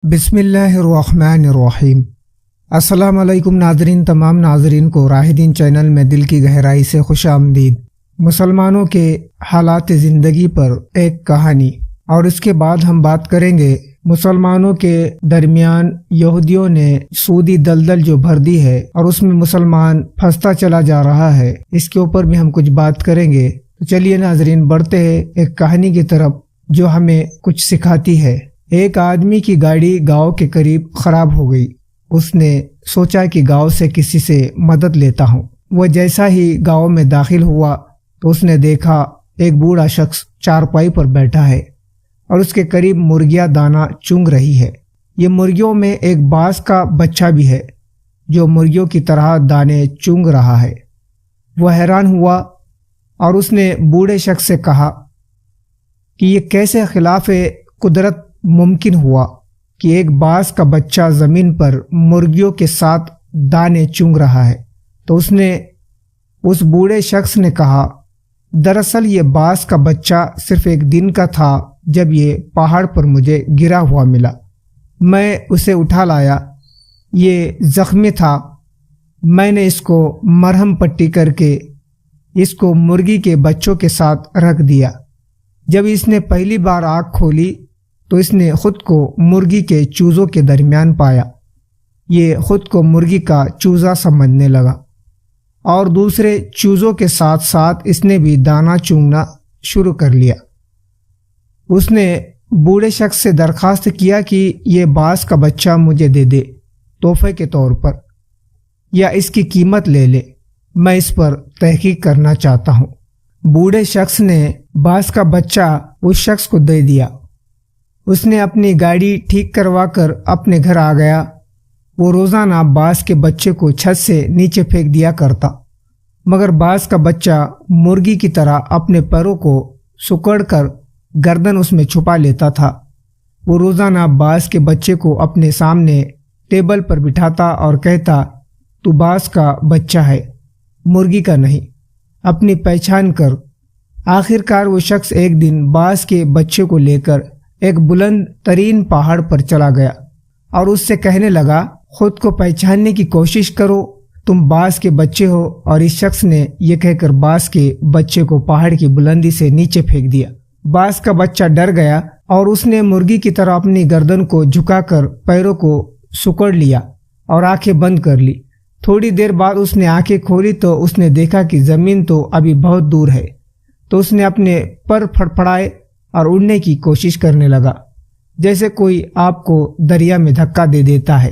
بسم اللہ الرحمن الرحیم۔ السلام علیکم ناظرین، تمام ناظرین کو راہ دین چینل میں دل کی گہرائی سے خوش آمدید۔ مسلمانوں کے حالات زندگی پر ایک کہانی، اور اس کے بعد ہم بات کریں گے مسلمانوں کے درمیان یہودیوں نے سودی دلدل جو بھر دی ہے اور اس میں مسلمان پھنستا چلا جا رہا ہے، اس کے اوپر بھی ہم کچھ بات کریں گے۔ تو چلیے ناظرین، بڑھتے ہیں ایک کہانی کی طرف جو ہمیں کچھ سکھاتی ہے۔ ایک آدمی کی گاڑی گاؤں کے قریب خراب ہو گئی۔ اس نے سوچا کہ گاؤں سے کسی سے مدد لیتا ہوں۔ وہ جیسا ہی گاؤں میں داخل ہوا تو اس نے دیکھا ایک بوڑھا شخص چارپائی پر بیٹھا ہے اور اس کے قریب مرغیاں دانہ چنگ رہی ہے۔ یہ مرغیوں میں ایک باز کا بچہ بھی ہے جو مرغیوں کی طرح دانے چنگ رہا ہے۔ وہ حیران ہوا اور اس نے بوڑھے شخص سے کہا کہ یہ کیسے خلاف قدرت ممکن ہوا کہ ایک باز کا بچہ زمین پر مرغیوں کے ساتھ دانے چنگ رہا ہے۔ تو اس بوڑھے شخص نے کہا، دراصل یہ باز کا بچہ صرف ایک دن کا تھا جب یہ پہاڑ پر مجھے گرا ہوا ملا۔ میں اسے اٹھا لایا، یہ زخمی تھا، میں نے اس کو مرہم پٹی کر کے اس کو مرغی کے بچوں کے ساتھ رکھ دیا۔ جب اس نے پہلی بار آنکھ کھولی تو اس نے خود کو مرغی کے چوزوں کے درمیان پایا۔ یہ خود کو مرغی کا چوزا سمجھنے لگا اور دوسرے چوزوں کے ساتھ ساتھ اس نے بھی دانہ چونگنا شروع کر لیا۔ اس نے بوڑھے شخص سے درخواست کیا کہ یہ باز کا بچہ مجھے دے دے تحفے کے طور پر، یا اس کی قیمت لے لے، میں اس پر تحقیق کرنا چاہتا ہوں۔ بوڑھے شخص نے باز کا بچہ اس شخص کو دے دیا۔ اس نے اپنی گاڑی ٹھیک کروا کر اپنے گھر آ گیا۔ وہ روزانہ باز کے بچے کو چھت سے نیچے پھینک دیا کرتا، مگر باز کا بچہ مرغی کی طرح اپنے پیروں کو سکڑ کر گردن اس میں چھپا لیتا تھا۔ وہ روزانہ باز کے بچے کو اپنے سامنے ٹیبل پر بٹھاتا اور کہتا، تو باز کا بچہ ہے، مرغی کا نہیں، اپنی پہچان کر۔ آخر کار وہ شخص ایک دن باز کے بچے کو لے کر ایک بلند ترین پہاڑ پر چلا گیا اور اس سے کہنے لگا، خود کو پہچاننے کی کوشش کرو، تم باز کے بچے ہو۔ اور اس شخص نے یہ کہہ کر باز کے بچے کو پہاڑ کی بلندی سے نیچے پھینک دیا۔ باز کا بچہ ڈر گیا اور اس نے مرغی کی طرح اپنی گردن کو جھکا کر پیروں کو سکڑ لیا اور آنکھیں بند کر لی۔ تھوڑی دیر بعد اس نے آنکھیں کھولی تو اس نے دیکھا کہ زمین تو ابھی بہت دور ہے۔ تو اس نے اپنے پر پھڑپھڑائے اور اڑنے کی کوشش کرنے لگا، جیسے کوئی آپ کو دریا میں دھکا دے دیتا ہے۔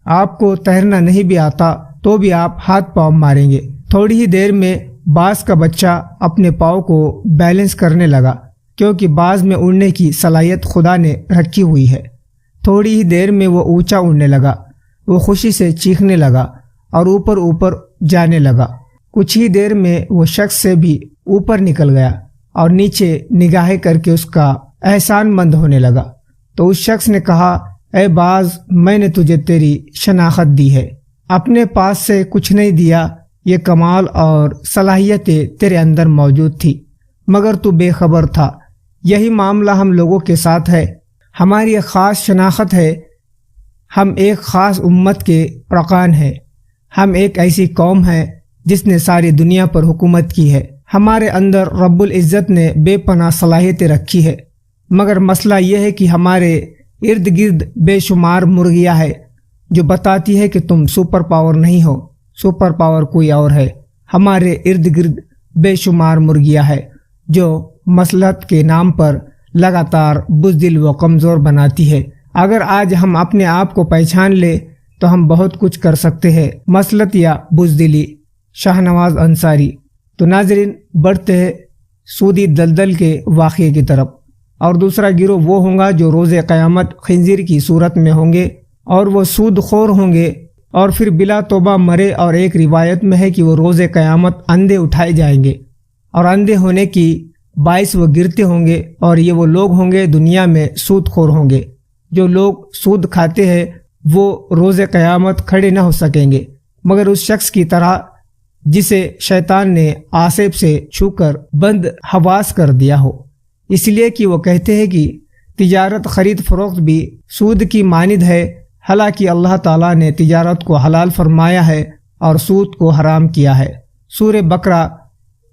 آپ کو تیرنا نہیں بھی آتا تو بھی آپ ہاتھ پاؤں ماریں گے۔ تھوڑی ہی دیر میں باز کا بچہ اپنے پاؤں کو بیلنس کرنے لگا، کیونکہ باز میں اڑنے کی صلاحیت خدا نے رکھی ہوئی ہے۔ تھوڑی ہی دیر میں وہ اونچا اڑنے لگا۔ وہ خوشی سے چیخنے لگا اور اوپر اوپر جانے لگا۔ کچھ ہی دیر میں وہ شخص سے بھی اوپر نکل گیا اور نیچے نگاہیں کر کے اس کا احسان مند ہونے لگا۔ تو اس شخص نے کہا، اے باز، میں نے تجھے تیری شناخت دی ہے، اپنے پاس سے کچھ نہیں دیا، یہ کمال اور صلاحیتیں تیرے اندر موجود تھی، مگر تو بے خبر تھا۔ یہی معاملہ ہم لوگوں کے ساتھ ہے۔ ہماری ایک خاص شناخت ہے، ہم ایک خاص امت کے ارکان ہیں، ہم ایک ایسی قوم ہے جس نے ساری دنیا پر حکومت کی ہے۔ ہمارے اندر رب العزت نے بے پناہ صلاحیتیں رکھی ہے، مگر مسئلہ یہ ہے کہ ہمارے ارد گرد بے شمار مرغیاں ہے جو بتاتی ہے کہ تم سپر پاور نہیں ہو، سپر پاور کوئی اور ہے۔ ہمارے ارد گرد بے شمار مرغیاں ہے جو مصلحت کے نام پر لگاتار بزدل و کمزور بناتی ہے۔ اگر آج ہم اپنے آپ کو پہچان لے تو ہم بہت کچھ کر سکتے ہیں، مصلحت یا بزدلی۔ شاہنواز انصاری۔ تو ناظرین، بڑھتے ہیں سودی دلدل کے واقعے کی طرف۔ اور دوسرا گروہ وہ ہوں گا جو روز قیامت خنزیر کی صورت میں ہوں گے اور وہ سود خور ہوں گے اور پھر بلا توبہ مرے، اور ایک روایت میں ہے کہ وہ روز قیامت اندھے اٹھائے جائیں گے اور اندھے ہونے کی باعث وہ گرتے ہوں گے، اور یہ وہ لوگ ہوں گے دنیا میں سود خور ہوں گے۔ جو لوگ سود کھاتے ہیں وہ روز قیامت کھڑے نہ ہو سکیں گے مگر اس شخص کی طرح جسے شیطان نے آصف سے چھو کر بند حواس کر دیا ہو، اس لیے کہ وہ کہتے ہیں کہ تجارت خرید فروخت بھی سود کی مانند ہے، حالانکہ اللہ تعالیٰ نے تجارت کو حلال فرمایا ہے اور سود کو حرام کیا ہے۔ سورہ بقرہ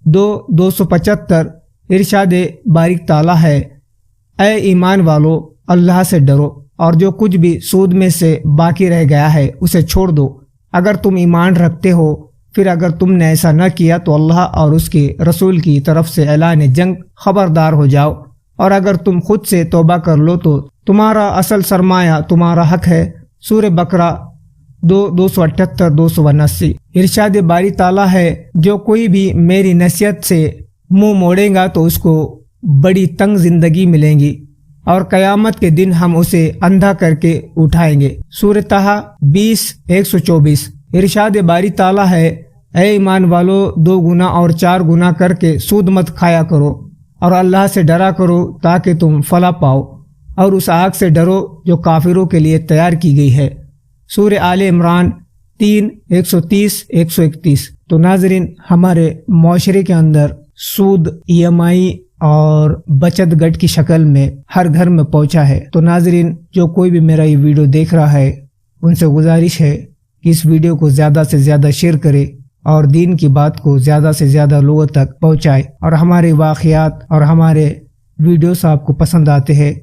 2:275 ارشاد بارک تعالیٰ ہے، اے ایمان والو اللہ سے ڈرو اور جو کچھ بھی سود میں سے باقی رہ گیا ہے اسے چھوڑ دو، اگر تم ایمان رکھتے ہو۔ پھر اگر تم نے ایسا نہ کیا تو اللہ اور اس کے رسول کی طرف سے اعلان جنگ، خبردار ہو جاؤ، اور اگر تم خود سے توبہ کر لو تو تمہارا اصل سرمایہ تمہارا حق ہے۔ سورہ بقرہ 2:278-279 ارشاد باری تعالیٰ ہے، جو کوئی بھی میری نصیحت سے منہ موڑے گا تو اس کو بڑی تنگ زندگی ملیں گی اور قیامت کے دن ہم اسے اندھا کر کے اٹھائیں گے۔ سورہ طہ 20:124 ارشاد باری تعالیٰ ہے، اے ایمان والو 2 گنا اور 4 گنا کر کے سود مت کھایا کرو اور اللہ سے ڈرا کرو تاکہ تم فلاح پاؤ، اور اس آگ سے ڈرو جو کافروں کے لیے تیار کی گئی ہے۔ سورہ آل عمران 3:130-131 تو ناظرین، ہمارے معاشرے کے اندر سود EMI اور بچت گٹ کی شکل میں ہر گھر میں پہنچا ہے۔ تو ناظرین، جو کوئی بھی میرا یہ ویڈیو دیکھ رہا ہے ان سے گزارش ہے کہ اس ویڈیو کو زیادہ سے زیادہ شیئر کرے اور دین کی بات کو زیادہ سے زیادہ لوگوں تک پہنچائے، اور ہمارے واقعات اور ہمارے ویڈیوز آپ کو پسند آتے ہیں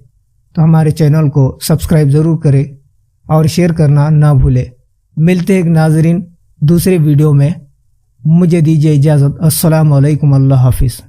تو ہمارے چینل کو سبسکرائب ضرور کرے اور شیئر کرنا نہ بھولے۔ ملتے ہیں ناظرین دوسرے ویڈیو میں، مجھے دیجیے اجازت۔ السلام علیکم، اللہ حافظ۔